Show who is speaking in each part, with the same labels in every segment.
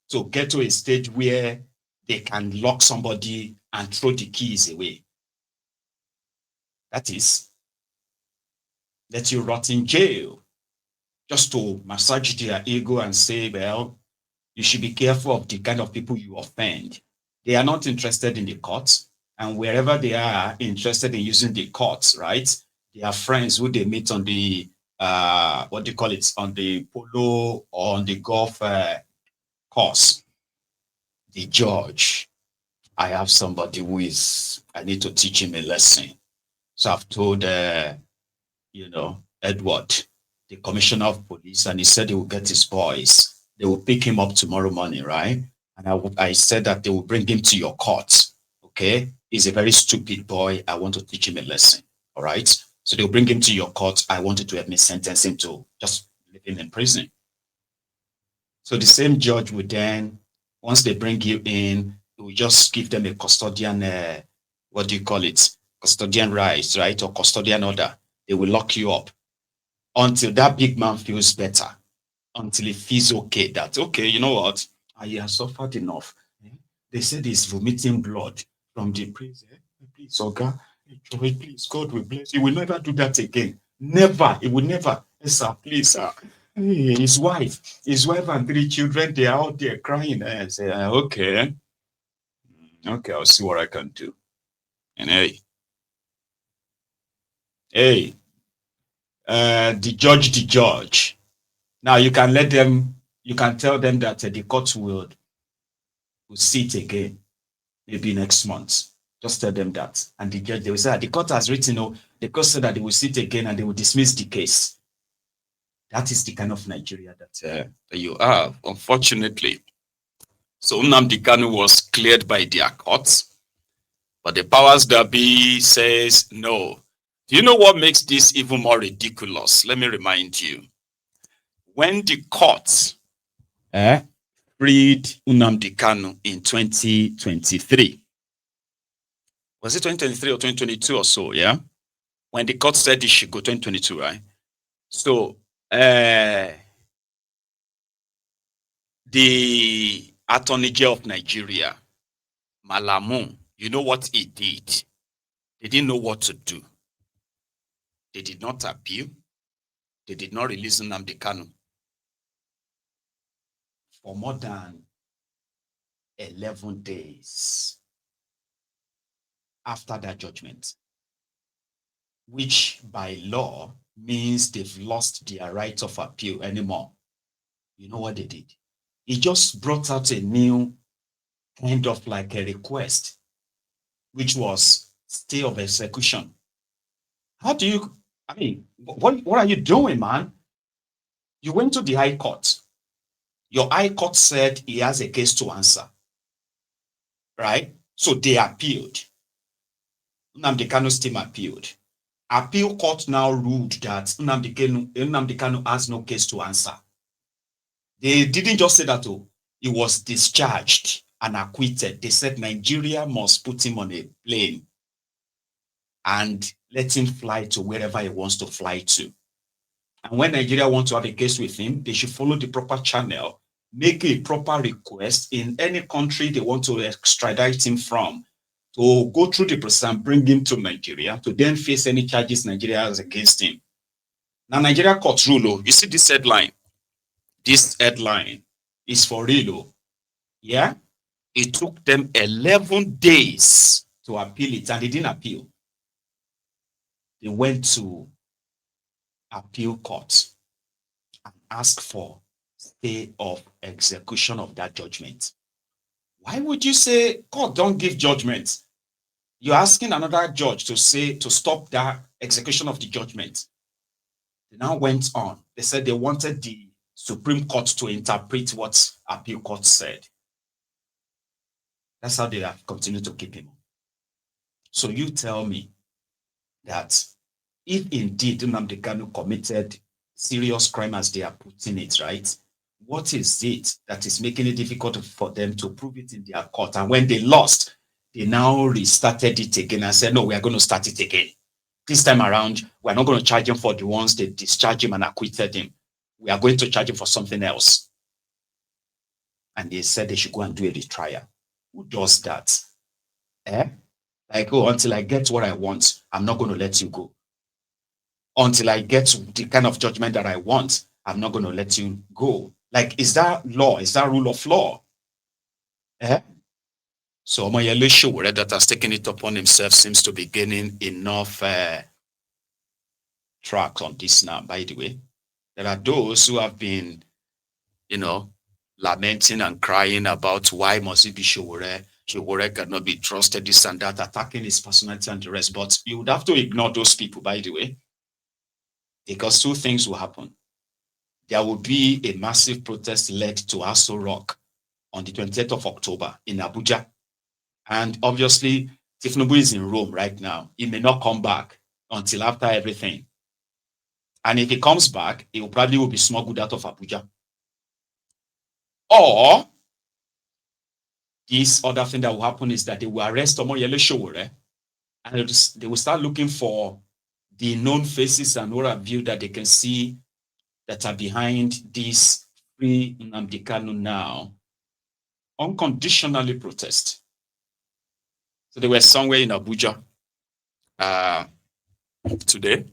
Speaker 1: to get to a stage where they can lock somebody and throw the keys away. That is, let you rot in jail, just to massage their ego and say, well, you should be careful of the kind of people you offend. They are not interested in the courts, and wherever they are interested in using the courts, right? They are friends who they meet on the what do you call it, on the polo or on the golf course. The judge, I have somebody who is, I need to teach him a lesson. So I've told, Edward, the commissioner of police, and he said he will get his boys. They will pick him up tomorrow morning, right? And I said that they will bring him to your court. Okay? He's a very stupid boy. I want to teach him a lesson. All right? So they'll bring him to your court. I wanted to help me sentence him to just leave him in prison. So the same judge would then, once they bring you in, we just give them a custodian, what do you call it? Custodian rights, right? Or custodian order. They will lock you up until that big man feels better, until he feels okay, that, okay, you know what? He has suffered enough. They said he's vomiting blood from the prison. Please, Oga, please, God will bless you. He will never do that again. Never. He will never. Yes, sir, please, sir. Hey, his wife and 3 children, they are out there crying. I say, okay, I'll see what I can do. And hey, the judge. Now you can tell them that the court will sit again, maybe next month. Just tell them that. And the judge, they will say, the court has written, the court said that they will sit again and they will dismiss the case. That is the kind of Nigeria that you have, unfortunately. So Nnamdi Kanu was cleared by their courts, but the powers that be says no. Do you know what makes this even more ridiculous? Let me remind you. When the courts freed Nnamdi Kanu in 2023, was it 2023 or 2022 or so, yeah? When the court said he should go 2022, right? So the Attorney General of Nigeria, Malamu, you know what he did? They didn't know what to do. They did not appeal. They did not release Nnamdi Kanu for more than 11 days after that judgment, which by law means they've lost their right of appeal anymore. You know what they did? He just brought out a new kind of like a request, which was stay of execution. How do you, what are you doing, man? You went to the High Court. Your High Court said he has a case to answer, right? So they appealed. Nnamdi Kanu's team appealed. Appeal court now ruled that Nnamdi Kanu has no case to answer. They didn't just say that, he was discharged and acquitted. They said Nigeria must put him on a plane and let him fly to wherever he wants to fly to. And when Nigeria wants to have a case with him, they should follow the proper channel, make a proper request in any country they want to extradite him from, to go through the process and bring him to Nigeria, to then face any charges Nigeria has against him. Now, Nigeria court rule, you see this headline? This headline is for real. Yeah? It took them 11 days to appeal it, and they didn't appeal. They went to appeal court and asked for stay of execution of that judgment. Why would you say, God, don't give judgment? You're asking another judge to stop that execution of the judgment. They now went on. They said they wanted the Supreme Court to interpret what appeal court said. That's how they have continued to keep him. So you tell me that if indeed Nnamdi Kanu committed serious crime as they are putting it, right? What is it that is making it difficult for them to prove it in their court? And when they lost, they now restarted it again and said, no, we are going to start it again. This time around, we're not going to charge him for the ones they discharged him and acquitted him. We are going to charge him for something else. and they said they should go and do a retrial. Who does that? Like, oh, until I get what I want, I'm not going to let you go. Until I get the kind of judgment that I want, I'm not going to let you go. Like, is that law? Is that rule of law? So Omoyele Sowore, that has taken it upon himself, seems to be gaining enough track on this now, by the way. There are those who have been, lamenting and crying about why must it be Sowore? Sowore cannot be trusted, this and that, attacking his personality and the rest. But you would have to ignore those people, by the way, because two things will happen. There will be a massive protest led to Aso Rock on the 28th of October in Abuja. And obviously, Tinubu is in Rome right now. He may not come back until after everything. And if he comes back, he will probably be smuggled out of Abuja. Or this other thing that will happen is that they will arrest Omoyele Sowore and they will start looking for the known faces and what have you that they can see that are behind this free Nnamdi Kanu now unconditionally protest. So they were somewhere in Abuja today,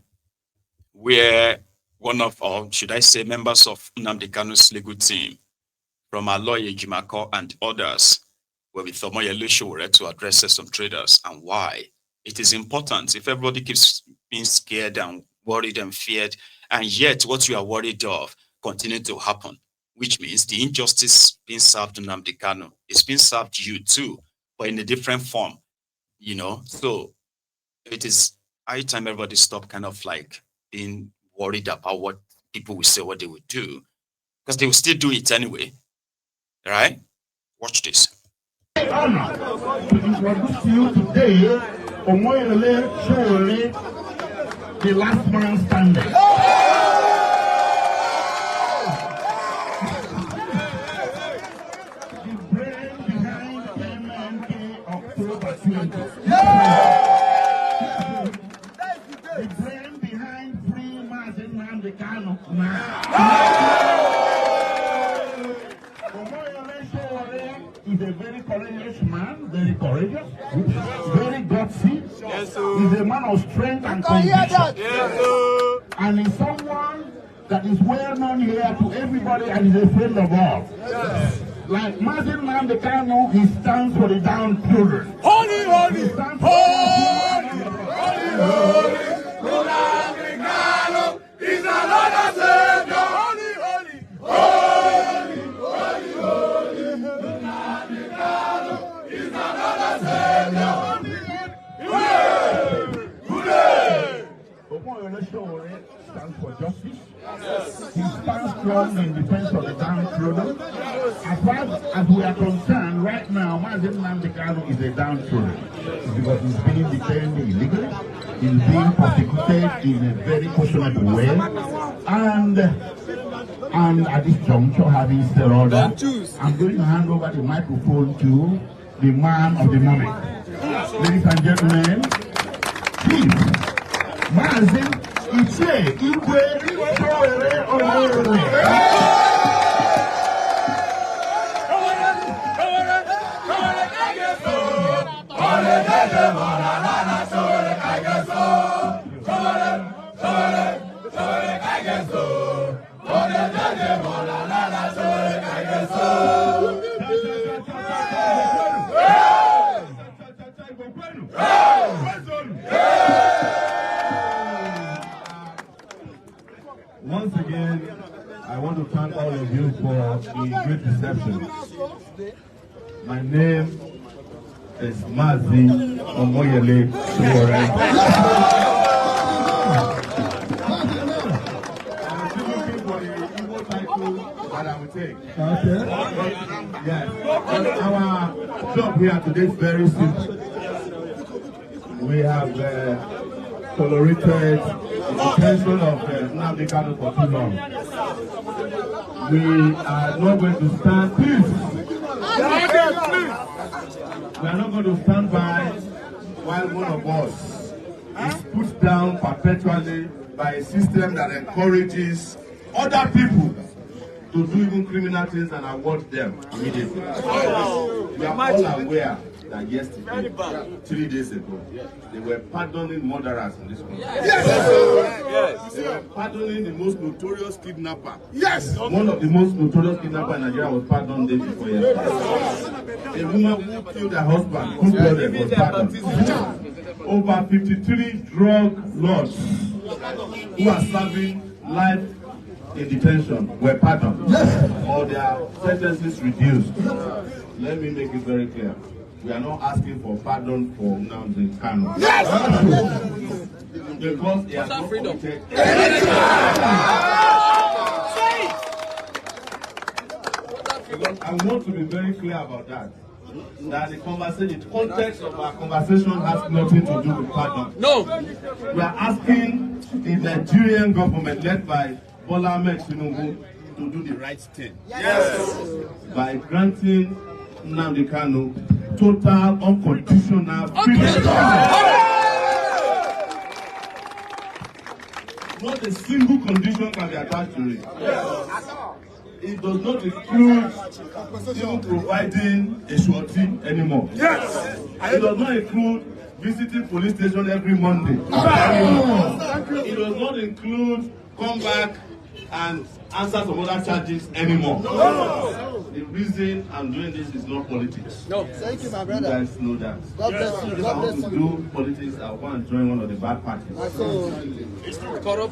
Speaker 1: where one of, or should I say, members of Nnamdi Kanu's legal team from our lawyer Jimako and others were with Omoyele Sowore to address some traders and why it is important. If everybody keeps being scared and worried and feared, and yet what you are worried of continue to happen, which means the injustice being served to Nnamdi Kanu is being served to you too, but in a different form, So it is high time everybody stop kind of like being worried about what people will say, what they will do, because they will still do it anyway. Right? Watch this.
Speaker 2: Honor to introduce to you today Omoyele Sowore, the last man standing. The brain behind MNK October 20. The brain behind free Nnamdi Kanu now. He's a very courageous man, very courageous, very gutsy. Yes, he's a man of strength and conviction. Yes, and he's someone that is well known here to everybody and is a friend of all. Yes. Like Nnamdi Kanu, he stands for the downtrodden. Holy, holy, he stands for holy, holy, Nnamdi Kanu is another savior. Holy, holy, holy, holy, holy. Is another savior. Omoyele Sowore stands for justice. Yes. He stands strong in defense of the downtrodden. As far as we are concerned, right now, Nnamdi Kanu is a downtrodden because he's being detained illegally, he's being persecuted in a very questionable way, and at this juncture, having said all that, I'm going to hand over the microphone to the man of the moment. Ladies and gentlemen, please, Mazin Iche Igwe Sowore Omoyele.
Speaker 3: Once again, I want to thank all of you for the great reception. My name is Maiyegun Omoyele Sowore. I'm still looking for the Igbo title that I will take. Okay. Yes. Our job here today is very simple. We have tolerated the detention of Nnamdi Kanu for too long. We are not going to stand, please. We are not going to stand by while one of us is put down perpetually by a system that encourages other people to do even criminal things and award them immediately. We are all aware that yesterday, 3 days ago, they were pardoning murderers in this country. Yes. They were pardoning the most notorious kidnapper. Yes. One of the most notorious kidnappers in Nigeria was pardoned day before yesterday. A woman who killed her husband, who was pardoned. Over 53 drug lords who are serving life in detention were pardoned, or their sentences reduced. Let me make it very clear. We are not asking for pardon for Nnamdi Kanu. Because he has not committed I want to be very clear about that. That the conversation, the context of our conversation has nothing to do with pardon. No. We are asking the Nigerian government led by Bola Ahmed Tinubu to do the right thing. Yes. By granting Nnamdi Kanu total unconditional freedom. Not a single condition can be attached to it. It does not include even providing a shorty anymore. Yes. It does not include visiting police station every Monday. It does not include come back and answer some other charges anymore. The reason I'm doing this is not politics. No. Thank you, my brother. You guys know that. God bless you. If I want to do politics, I want to join one of the bad parties.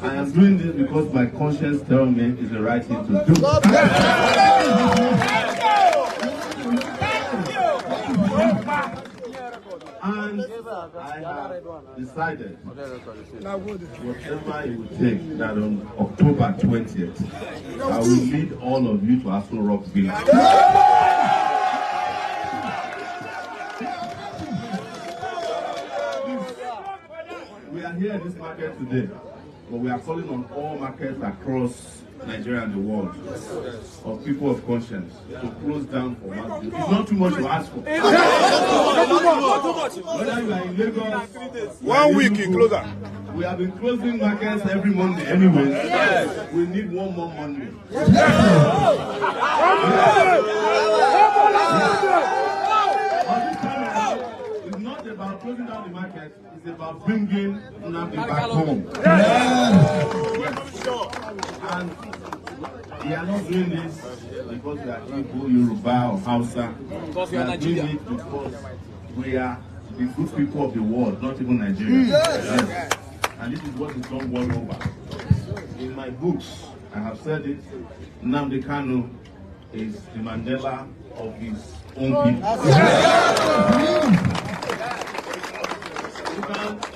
Speaker 3: I am doing this because my conscience tells me it's the right thing to do. God And I have decided whatever it will take that on October 20th, I will lead all of you to Aso Rock Village. We are here in this market today, but we are calling on all markets across Nigeria and the world of people of conscience to close down for mass. It's not too much to ask for. Whether you are in Lagos,
Speaker 4: 1 week in closer.
Speaker 3: We have been closing markets every Monday anyway. Yes. We need one more Monday. Yes. It's not about closing down the market, it's about bringing Nnamdi back home. Yes. And we are not doing this because we are Igbo, Yoruba, or Hausa. We are doing it because we are the good people of the world, not even Nigeria. Yes. And this is what is done world over. In my books, I have said it, Nnamdi Kanu is the Mandela of his own people.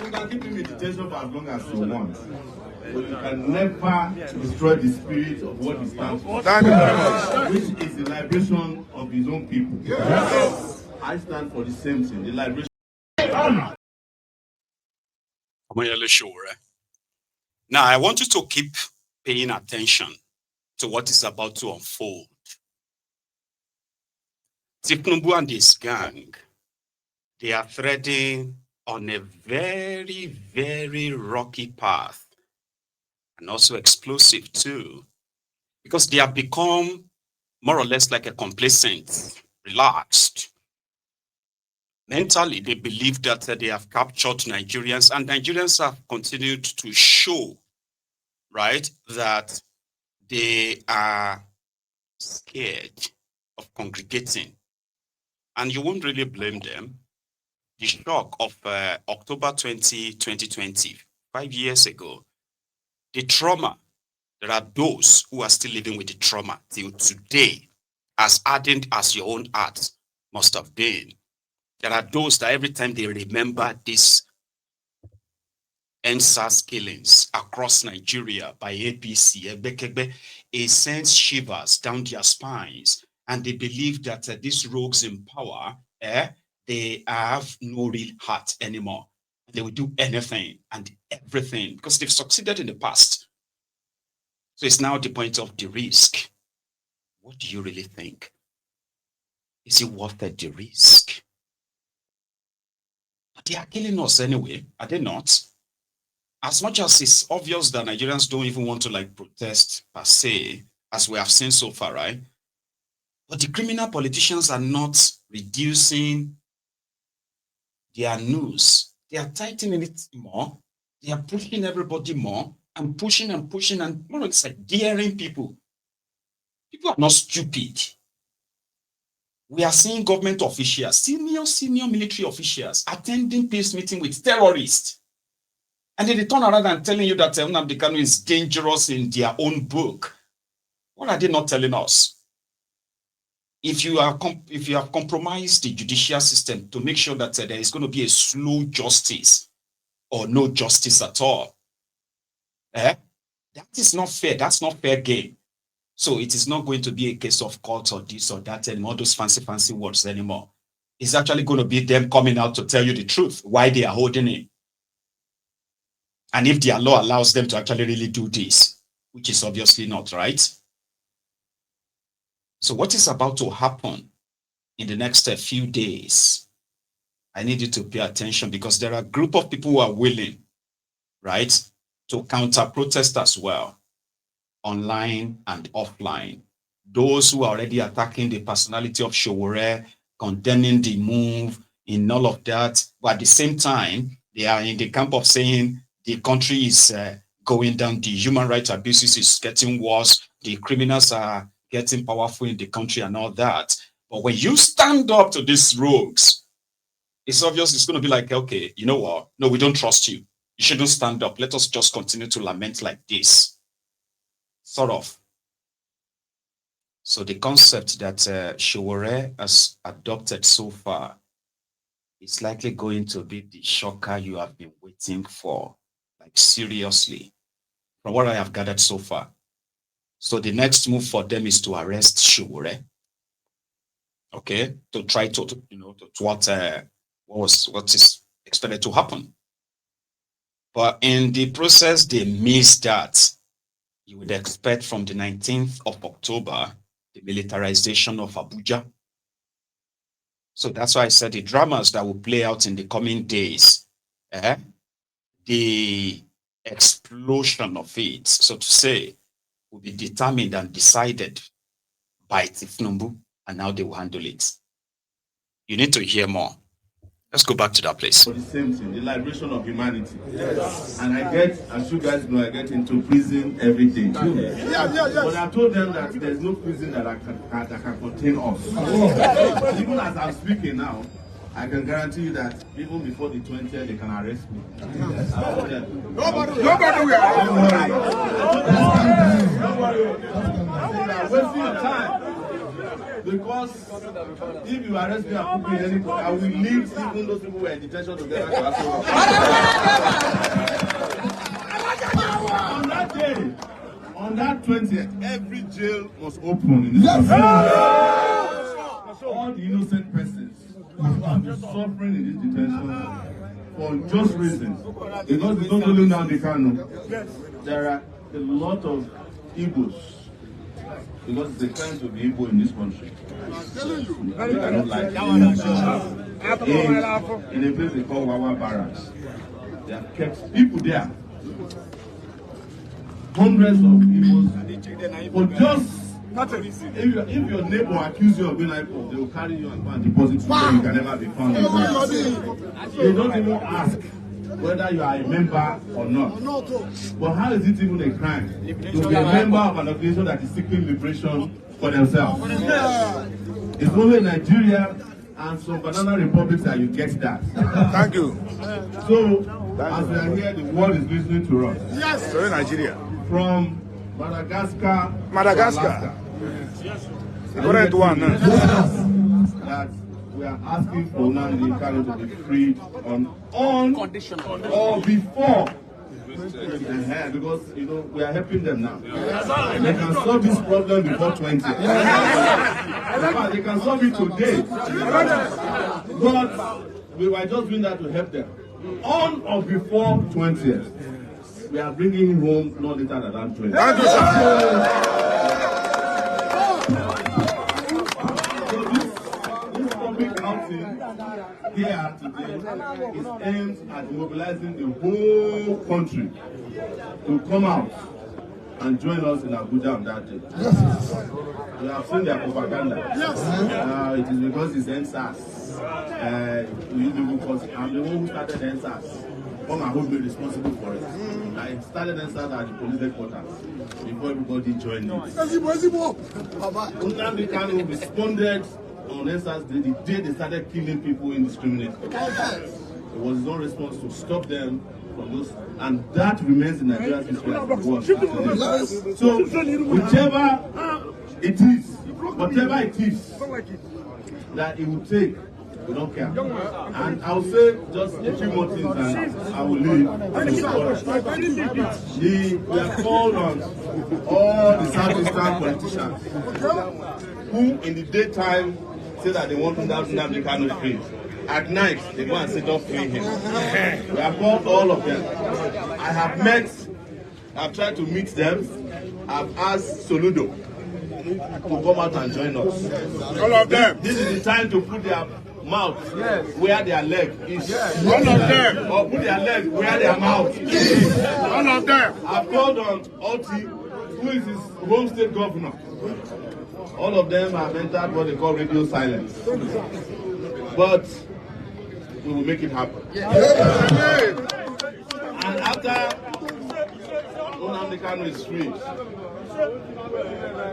Speaker 3: You can keep him in detention for as long as you want. But you can never destroy the spirit of what he stands for. Which is the liberation of his own people. Yes. I stand for the same thing, the liberation.
Speaker 1: Now, I want you to keep paying attention to what is about to unfold. Tinubu and his gang, they are treading on a very, very rocky path, and also explosive too, because they have become more or less like a complacent, relaxed. Mentally, they believe that they have captured Nigerians, and Nigerians have continued to show, right, that they are scared of congregating. And you won't really blame them. The shock of October 2020, 5 years ago, the trauma, there are those who are still living with the trauma till today, as ardent as your own heart must have been. There are those that every time they remember this NSAS killings across Nigeria by APC, it sends shivers down their spines, and they believe that these rogues in power, they have no real heart anymore. They will do anything and everything because they've succeeded in the past. So it's now the point of the risk. What do you really think? Is it worth the risk? But they are killing us anyway, are they not? As much as it's obvious that Nigerians don't even want to protest per se, as we have seen so far, right? But the criminal politicians are not reducing their news. They are tightening it more. They are pushing everybody more and pushing and pushing and more it's like daring people. People are not stupid. We are seeing government officials, senior military officials attending peace meeting with terrorists. And then they turn around and telling you that Nnamdi Kanu is dangerous in their own book. What are they not telling us? If you have compromised the judicial system to make sure that there is going to be a slow justice or no justice at all, that is not fair. That's not fair game. So it is not going to be a case of court or this or that and all those fancy words anymore. It's actually going to be them coming out to tell you the truth, why they are holding it. And if their law allows them to actually really do this, which is obviously not, right? So what is about to happen in the next few days? I need you to pay attention because there are a group of people who are willing, right, to counter-protest as well, online and offline. Those who are already attacking the personality of Sowore, condemning the move, in all of that, but at the same time, they are in the camp of saying the country is going down, the human rights abuses is getting worse, the criminals are getting powerful in the country and all that. But when you stand up to these rogues, it's obvious it's going to be like, okay, you know what? No, we don't trust you. You shouldn't stand up. Let us just continue to lament like this. Sort of. So the concept that Sowore has adopted so far is likely going to be the shocker you have been waiting for. Like seriously, from what I have gathered so far. So the next move for them is to arrest Sowore. Okay, to try to what is expected to happen. But in the process, they missed that. You would expect from the 19th of October, the militarization of Abuja. So that's why I said the dramas that will play out in the coming days, the explosion of it, so to say, will be determined and decided by Tifnumbu, and how they will handle it. You need to hear more. Let's go back to that place.
Speaker 3: For the same thing, the liberation of humanity. Yes. And I get, as you guys know, I get into prison every day. But I told them that there's no prison that can contain us. Even as I'm speaking now, I can guarantee you that even before the 20th, they can arrest me. Yes. Nobody will. Don't worry. You are wasting your time. Because if you arrest me and put me in any point, I will leave even those people who are in detention together to ask on that day, on that 20th, every jail must open in this country. All the innocent persons who have been suffering in this detention for just reasons. Because we don't know Nnamdi Kanu. There are a lot of Igbos. Because it's a crime to be Igbo in this country. I don't like it. In a place they call Wawa Barracks, they have kept people there. Hundreds of Igbos. But just if your neighbor accuses you of being Igbo, they will carry you and go and deposit you where you can never be found. They don't even ask whether you are a member or not. But how is it even a crime to be a member of an organization that is seeking liberation for themselves? It's only in Nigeria and some banana republics that you get that.
Speaker 4: Thank you.
Speaker 3: So, as we are here, the world is listening to us.
Speaker 4: Yes. So in Nigeria.
Speaker 3: From Madagascar.
Speaker 4: Yes. The current one.
Speaker 3: That we are asking for Nnamdi Kanu to be freed on condition or before. Because we are helping them now. They can solve this problem before 20. They can solve it today. But we were just doing that to help them. On or before 20th, we are bringing him home no later than 20.
Speaker 4: Thank you, sir.
Speaker 3: Here today is aimed at mobilizing the whole country to come out and join us in Abuja on that day. We have seen their propaganda. It is because it's NSAS. I'm the one who started NSAS. Come and hold me responsible for it. I started NSAS at the police headquarters before everybody joined me. Nnamdi Kanu responded on NSAS the day they started killing people indiscriminately. It was his own response to stop them from those, and that remains in Nigeria's history as it was. So, whichever it is, whatever it is that it will take, we don't care. And I'll say just a few more things and I will leave. We have called on all the Southeastern politicians who in the daytime say that they want to have Nnamdi Kanu free. At night, they go and sit up free him. We have called all of them. I have tried to meet them. I've asked Soludo to come out and join us.
Speaker 4: All of them.
Speaker 3: This is the time to put their mouth where their leg is.
Speaker 4: All of them.
Speaker 3: Or put their leg where their mouth is.
Speaker 4: All of them.
Speaker 3: I've called on Oti, who is his home state governor. All of them have entered what they call radio silence. But we will make it happen. And after Nnamdi Kanu is free,